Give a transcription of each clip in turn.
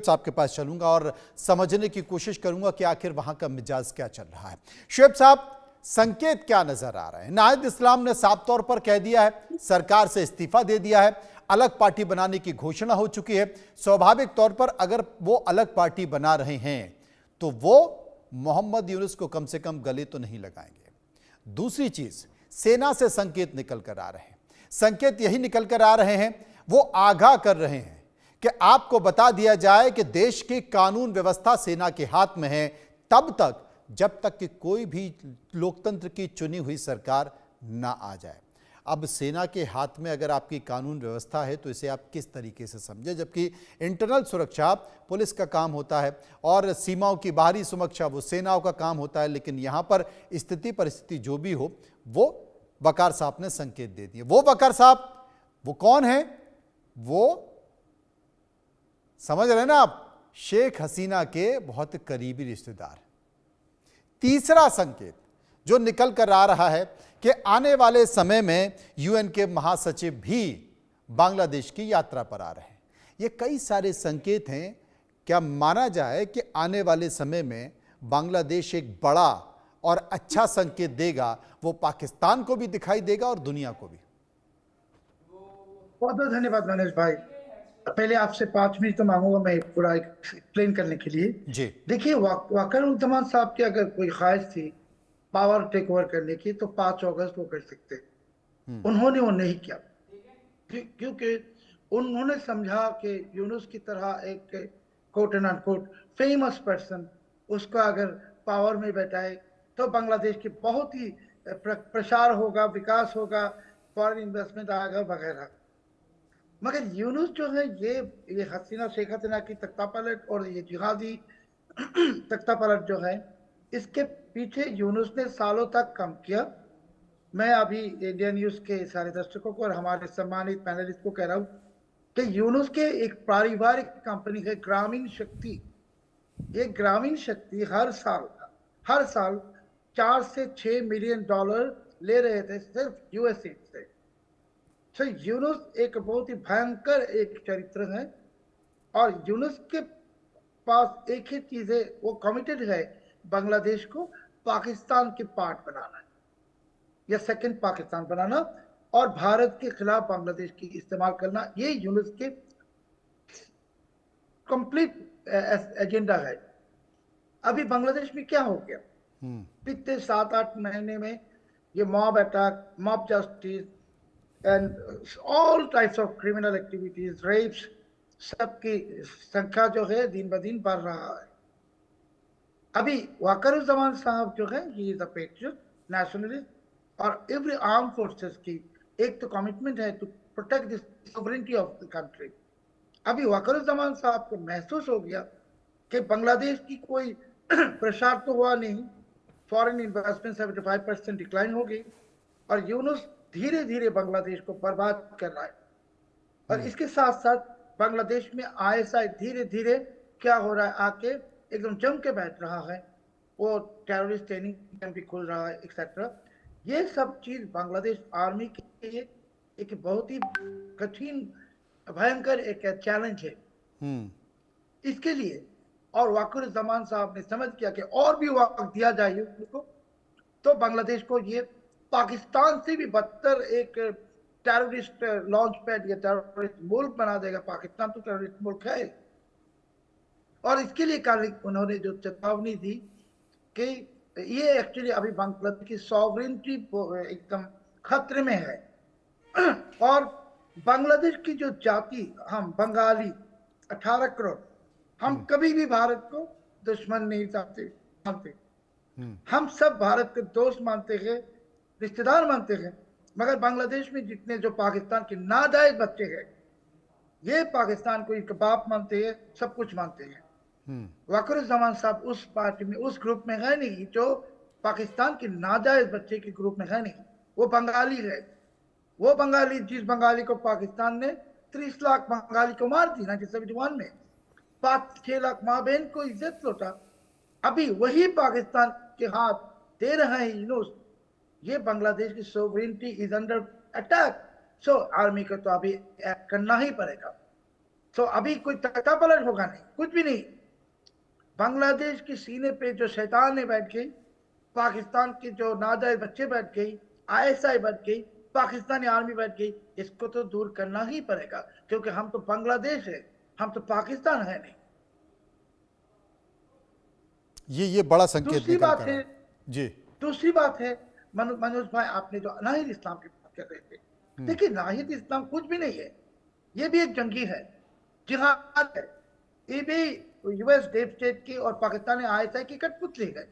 साहब के पास चलूंगा और समझने की कोशिश करूंगा कि आखिर वहां का मिजाज क्या चल रहा है। शुएब साहब, संकेत क्या नजर आ रहा है? नाहिद इस्लाम ने साफ तौर पर कह दिया है, सरकार से इस्तीफा दे दिया है, अलग पार्टी बनाने की घोषणा हो चुकी है। स्वाभाविक तौर पर अगर वो अलग पार्टी बना रहे हैं तो वो मोहम्मद यूनुस को कम से कम गले तो नहीं लगाएंगे। दूसरी चीज, सेना से संकेत निकल कर आ रहे हैं। संकेत यही निकल कर आ रहे हैं, वो आगाह कर रहे हैं कि आपको बता दिया जाए कि देश की कानून व्यवस्था सेना के हाथ में है तब तक जब तक कि कोई भी लोकतंत्र की चुनी हुई सरकार ना आ जाए। अब सेना के हाथ में अगर आपकी कानून व्यवस्था है तो इसे आप किस तरीके से समझे, जबकि इंटरनल सुरक्षा पुलिस का काम होता है और सीमाओं की बाहरी सुरक्षा वो सेनाओं का काम होता है। लेकिन यहां पर स्थिति परिस्थिति जो भी हो, वो वकार साहब ने संकेत दे दिए। वो वकार साहब वो कौन है? वो समझ रहे ना आप, शेख हसीना के बहुत करीबी रिश्तेदार। तीसरा संकेत जो निकल कर आ रहा है कि आने वाले समय में यूएन के महासचिव भी बांग्लादेश की यात्रा पर आ रहे हैं। ये कई सारे संकेत हैं। क्या माना जाए कि आने वाले समय में बांग्लादेश एक बड़ा और अच्छा संकेत देगा, वो पाकिस्तान को भी दिखाई देगा और दुनिया को भी? बहुत बहुत धन्यवाद मनोज भाई। पहले आपसे 5 मिनट तो मांगूंगा मैं पूरा एक्सप्लेन करने के लिए। जी देखिए, वकारुज्जमान साहब की अगर कोई ख्वाहिश थी पावर टेक ओवर करने की तो 5 अगस्त वो कर सकते। उन्होंने वो नहीं किया क्योंकि उन्होंने समझा कि यूनुस की तरह एक quote and unquote famous person उसको अगर पावर में बैठाए तो बांग्लादेश की बहुत ही प्रसार होगा, विकास होगा, फॉरेन इन्वेस्टमेंट आएगा वगैरह। मगर यूनुस जो है ये हसीना शेख हसीना की तख्ता पलट और ये जिहादी तख्ता पलट जो है, इसके पीछे यूनुस ने सालों तक काम किया। मैं अभी इंडिया न्यूज के सारे दर्शकों को और हमारे सम्मानित पैनलिस्ट को कह रहा हूँ कि यूनुस के एक पारिवारिक कंपनी है ग्रामीण शक्ति। ये ग्रामीण शक्ति हर साल 4 से 6 मिलियन डॉलर ले रहे थे सिर्फ यूएसए से। तो यूनुस एक बहुत ही भयंकर एक चरित्र है और यूनुस के पास एक ही चीज है, वो कमिटेड है बांग्लादेश को पाकिस्तान के पार्ट बनाना या सेकंड पाकिस्तान बनाना और भारत के खिलाफ बांग्लादेश की इस्तेमाल करना। ये यूनुस के कंप्लीट एजेंडा है। अभी बांग्लादेश में क्या हो गया पिछले 7-8 महीने में? ये mob attack, mob justice and all types of criminal activities, rapes, सबकी संख्या जो है दिन ब दिन बढ़ रहा है। अभी वकारुज्जमान साहब जो है, he is a patriot, nationalist, और एवरी आर्म फोर्सेस की एक तो कमिटमेंट है to protect the sovereignty of the country. अभी वकारुज्जमान साहब को महसूस हो गया कि बांग्लादेश की कोई प्रसार तो हुआ नहीं, फॉरेन इन्वेस्टमेंट 75% डिक्लाइन हो गई और यूनुस धीरे धीरे बांग्लादेश को बर्बाद कर रहा है। और इसके साथ साथ बांग्लादेश में आईएसआई धीरे धीरे क्या हो रहा है, आके एकदम जम के बैठ रहा है। वो टेररिस्ट ट्रेनिंग कैंप भी खुल रहा है एक्सेट्रा। ये सब चीज बांग्लादेश आर्मी के लिए एक बहुत ही कठिन भयंकर एक चैलेंज है इसके लिए। और वकारुज्जमान साहब ने समझ किया कि और भी वक्त दिया जाए उसको तो बांग्लादेश को ये पाकिस्तान से भी बदतर एक टेररिस्ट लॉन्च पैड या टेररिस्ट मुल्क बना देगा। पाकिस्तान तो टेररिस्ट मुल्क है। और इसके लिए उन्होंने जो चेतावनी दी कि ये एक्चुअली अभी बांग्लादेश की सॉवरेनिटी एकदम खतरे में है। और बांग्लादेश की जो जाति, हम बंगाली 18 करोड़, हम कभी भी भारत को दुश्मन नहीं मानते। हम सब भारत के दोस्त मानते हैं, रिश्तेदार मानते हैं। मगर बांग्लादेश में जितने जो पाकिस्तान के नाजायज बच्चे हैं, ये पाकिस्तान को एक बाप मानते हैं, सब कुछ मानते हैं। वकारुज्जमान साहब उस पार्टी में, उस ग्रुप में है नहीं जो पाकिस्तान के नाजायज बच्चे के ग्रुप में है नहीं। वो बंगाली है। वो बंगाली, जिस बंगाली को पाकिस्तान ने 30 लाख बंगाली को मार दी 1971 में, 5-6 लाख माँ बहन को इज्जत लौटा, अभी वही पाकिस्तान के हाथ दे रहे हैं यूनुस। ये बांग्लादेश की sovereignty is under attack. So army को तो अभी एक्ट करना ही पड़ेगा। तो अभी कोई तख्ता पलट होगा नहीं, कुछ भी नहीं। बांग्लादेश के सीने पे जो शैतान ने बैठ गई, पाकिस्तान के जो नाजायज बच्चे बैठ गई, आईएसआई बैठ गई, पाकिस्तानी आर्मी बैठ गई, इसको तो दूर करना ही पड़ेगा, क्योंकि हम तो बांग्लादेश है, हम तो पाकिस्तान है नहीं। ये बड़ा संकेत दूसरी निकल बात कर है, रहा है। जी। दूसरी बात है, मनोज भाई, आपने जो नाहिद इस्लाम की बात कर रहे थे, देखिए नाहिद इस्लाम कुछ भी नहीं है, ये भी एक जंगी है, जिहाद है, ये भी यूएस डीप स्टेट की और पाकिस्तानी आईएसआई की कठपुतली है।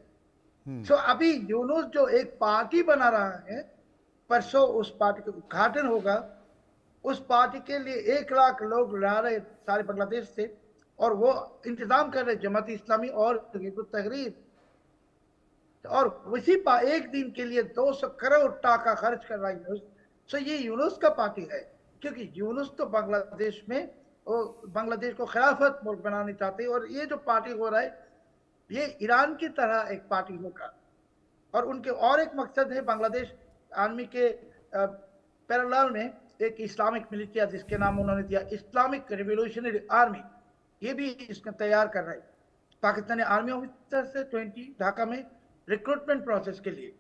सो अभी यूनुस जो एक पार्टी बना रहा है, परसों उस पार्टी का उद्घाटन होगा, उस पार्टी के लिए 1 लाख लोग ला रहे सारे बांग्लादेश से, और वो इंतजाम कर रहे जमात इस्लामी और तहरीर, और उसी एक दिन के लिए 200 करोड़ टाका खर्च कर रहा है यूनुस। सो ये यूनुस का पार्टी है, क्योंकि यूनुस तो बांग्लादेश में बांग्लादेश को खिलाफत मुल्क बनाना चाहते हैं, और ये जो पार्टी हो रहा है ये ईरान की तरह एक पार्टी होगा। और उनके और एक मकसद है, बांग्लादेश आर्मी के पैरेलल में एक इस्लामिक मिलिटिया, जिसके नाम उन्होंने दिया इस्लामिक रिवोल्यूशनरी आर्मी, ये भी इसका तैयार कर रहा है पाकिस्तानी आर्मी ऑफिसर से 20 ढाका में रिक्रूटमेंट प्रोसेस के लिए।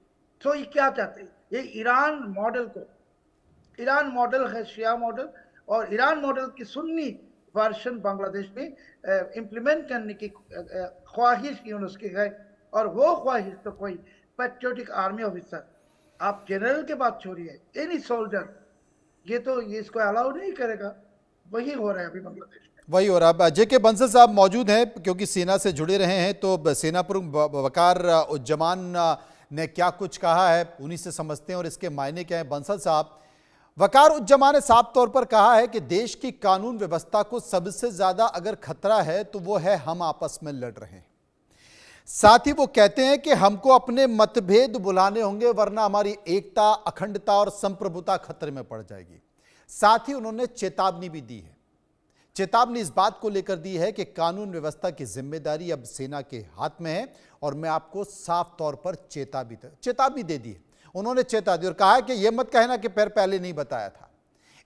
तो ये क्या चाहते हैं, ये ईरान मॉडल है, शिया मॉडल, और ईरान मॉडल की सुन्नी वर्शन बांग्लादेश में इम्प्लीमेंट करने की ख्वाहिश यूनुस की है। और वो ख्वाहिश तो कोई पैट्रियोटिक आर्मी ऑफिसर, आप जनरल के बात छोड़िए, एनी सोल्जर, ये तो ये इसको अलाउ नहीं करेगा। वही हो रहा है अभी बांग्लादेश में, वही हो रहा है। जेके बंसल साहब मौजूद हैं क्योंकि सेना से जुड़े रहे हैं, तो सेना प्रमुख वकार उज्जमान ने क्या कुछ कहा है उन्हीं से समझते हैं और इसके मायने क्या है। बंसल साहब, वकार उज्जमान ने साफ तौर पर कहा है कि देश की कानून व्यवस्था को सबसे ज्यादा अगर खतरा है तो वो है हम आपस में लड़ रहे हैं। साथ ही वो कहते हैं कि हमको अपने मतभेद बुलाने होंगे वरना हमारी एकता, अखंडता और संप्रभुता खतरे में पड़ जाएगी। साथ ही उन्होंने चेतावनी भी दी है। चेतावनी इस बात को लेकर दी है कि कानून व्यवस्था की जिम्मेदारी अब सेना के हाथ में है और मैं आपको साफ तौर पर चेतावनी दे दी है। उन्होंने चेता दी और कहा है कि यह मत कहना कि पहले नहीं बताया था।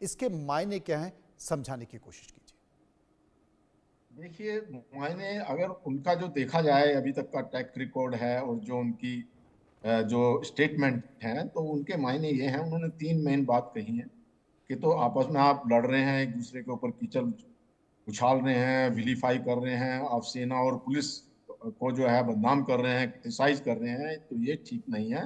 इसके मायने क्या हैं, समझाने की कोशिश कीजिए। देखिए, मायने अगर उनका जो देखा जाए अभी तक का ट्रैक रिकॉर्ड है और जो उनकी जो स्टेटमेंट है, तो उनके मायने ये हैं, उन्होंने 3 मेन बात कही है कि तो आपस में आप लड़ रहे हैं, एक दूसरे के ऊपर कीचड़ उछाल रहे हैं, विलीफाई कर रहे हैं, आप सेना और पुलिस को जो है बदनाम कर रहे हैं, क्रिटिसाइज कर रहे हैं, तो ये ठीक नहीं है।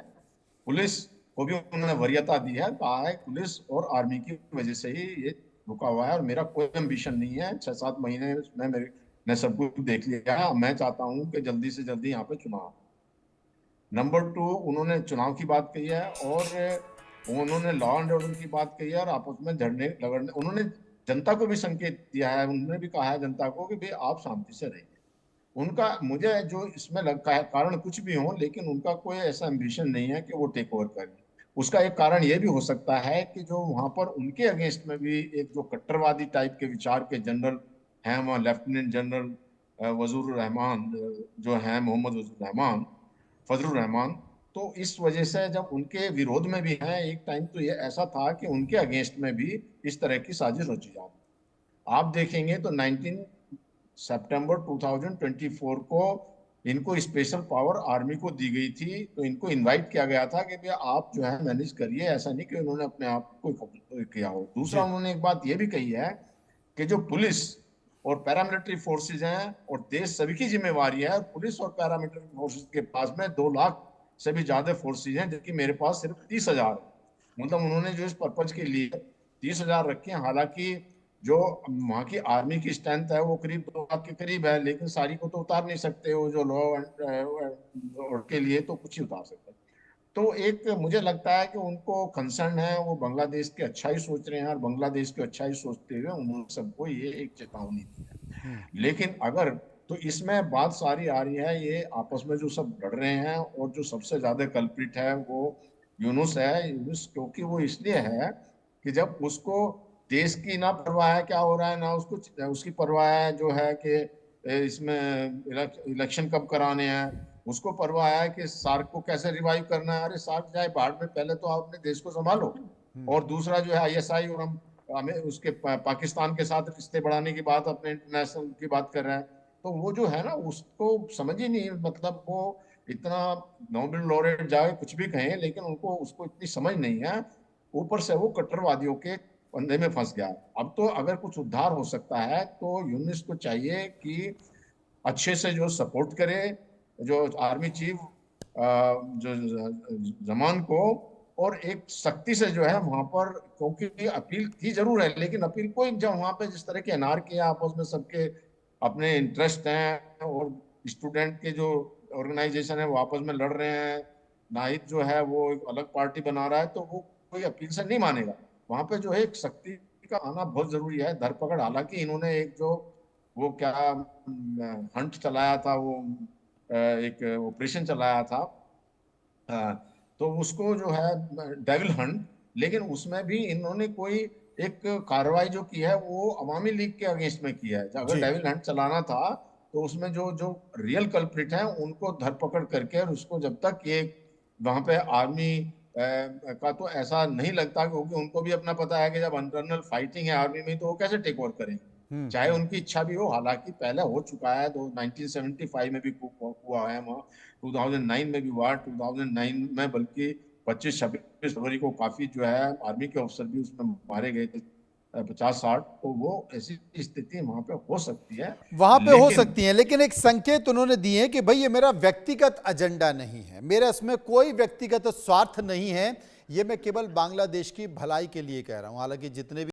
पुलिस को भी उन्होंने वरीयता दी है, कहा है पुलिस और आर्मी की वजह से ही ये रुका हुआ है और मेरा कोई एम्बिशन नहीं है। 6-7 महीने में मैंने सब कुछ देख लिया, मैं चाहता हूं कि जल्दी से जल्दी यहाँ पे चुनाव। नंबर 2, उन्होंने चुनाव की बात कही है और उन्होंने लॉ एंड ऑर्डर की बात कही है और आपस में झगड़ने लगड़ने, उन्होंने जनता को भी संकेत दिया है, उन्होंने भी कहा है जनता को कि भाई आप शांति से रहिए। उनका मुझे जो इसमें लगता है कारण कुछ भी हो, लेकिन उनका कोई ऐसा एम्बिशन नहीं है कि वो टेक ओवर करें। उसका एक कारण ये भी हो सकता है कि जो वहां पर उनके अगेंस्ट में भी एक जो कट्टरवादी टाइप के विचार के जनरल हैं, वहाँ लेफ्टिनेंट जनरल वजूर रहमान जो हैं, मोहम्मद वजूर रहमान, फजलुर रहमान, तो इस वजह से जब उनके विरोध में भी हैं, एक टाइम तो ये ऐसा था कि उनके अगेंस्ट में भी इस तरह की साजिश रची जाती। आप देखेंगे तो 19 सितंबर 2024 को इनको स्पेशल पावर आर्मी को दी गई थी, तो इनको इनवाइट किया गया था कि भैया आप जो है मैनेज करिए, ऐसा नहीं कि उन्होंने अपने आप को किया हो। दूसरा, उन्होंने एक बात ये भी कही है कि जो पुलिस और पैरामिलिट्री फोर्सेज हैं और देश सभी की जिम्मेवारी है, पुलिस और पैरामिलिट्री फोर्सेज के पास में 2 लाख से भी ज्यादा फोर्सेज हैं, जबकि मेरे पास सिर्फ 30,000 है। मतलब उन्होंने जो इस पर्पज के लिए 30,000 रखे हैं, हालांकि जो वहाँ की आर्मी की स्ट्रेंथ है वो करीब 2 लाख के करीब है, लेकिन सारी को तो उतार नहीं सकते हो, जो लॉ एंड के लिए तो कुछ ही उतार सकते। तो एक मुझे लगता है कि उनको कंसर्न है, वो बांग्लादेश की अच्छाई सोच रहे हैं और बांग्लादेश की अच्छाई सोचते हुए उन्होंने सबको ये एक चेतावनी दी है। लेकिन अगर तो इसमें बात सारी आ रही है ये आपस में जो सब लड़ रहे हैं और जो सबसे ज्यादा कल्प्रिट है वो यूनुस है। यूनुस क्योंकि वो इसलिए है कि जब उसको देश की ना परवाह है क्या हो रहा है, ना उसको उसकी परवाह है जो है कि इसमें इलेक्शन कब कराने हैं, उसको परवाह है कि सार्क को कैसे रिवाइव करना है। अरे सार्क जाए बाहर में, पहले तो आप अपने देश को संभालो। और दूसरा जो है आईएसआई और हम हमें उसके पाकिस्तान के साथ रिश्ते बढ़ाने की बात, अपने इंटरनेशनल की बात कर रहे हैं। तो वो जो है ना, उसको समझ ही नहीं, मतलब वो इतना नोबेल लॉरेट जाके कुछ भी कहें, लेकिन उनको उसको इतनी समझ नहीं है। ऊपर से वो कट्टरवादियों के फंदे में फंस गया। अब तो अगर कुछ उद्धार हो सकता है तो यूनिस को चाहिए कि अच्छे से जो सपोर्ट करे, जो आर्मी चीफ जो जमान को, और एक सख्ती से जो है वहां पर, क्योंकि अपील की जरूर है, लेकिन अपील को जब वहां पे जिस तरह के अनारकी है, आपस में सबके अपने इंटरेस्ट हैं, और स्टूडेंट के जो ऑर्गेनाइजेशन है वो आपस में लड़ रहे हैं, नाहिद जो है वो एक अलग पार्टी बना रहा है, तो वो कोई अपील से नहीं मानेगा। वहां पे जो है एक सख्ती का आना बहुत जरूरी है, धरपकड़। हालांकि इन्होंने एक जो वो क्या हंट चलाया था, वो एक ऑपरेशन चलाया था, तो उसको जो है डेविल हंट, लेकिन उसमें भी इन्होंने कोई एक कार्रवाई जो की है वो अवामी लीग के अगेंस्ट में की है। अगर जी। डेविल हंट चलाना था तो उसमें जो जो रियल कल्प्रिट है उनको धरपकड़ करके, और उसको जब तक ये वहां पे आर्मी का तो ऐसा नहीं लगता, क्योंकि उनको भी अपना पता है कि जब इंटरनल फाइटिंग है आर्मी में तो वो कैसे टेक ओवर करेंगे, चाहे उनकी इच्छा भी हो। हालांकि पहले हो चुका है, 1975 में भी हुआ है वहाँ, 2009 में भी हुआ, 2009 में बल्कि 25-26 फरवरी को काफी जो है आर्मी के अफसर भी उसमें मारे गए थे, 50-60। तो वो ऐसी स्थिति वहां पे हो सकती है, वहां पे हो लेकिन सकती हैं, लेकिन एक संकेत उन्होंने दिए कि भाई ये मेरा व्यक्तिगत एजेंडा नहीं है, मेरा इसमें कोई व्यक्तिगत स्वार्थ नहीं है, ये मैं केवल बांग्लादेश की भलाई के लिए कह रहा हूं। हालांकि जितने भी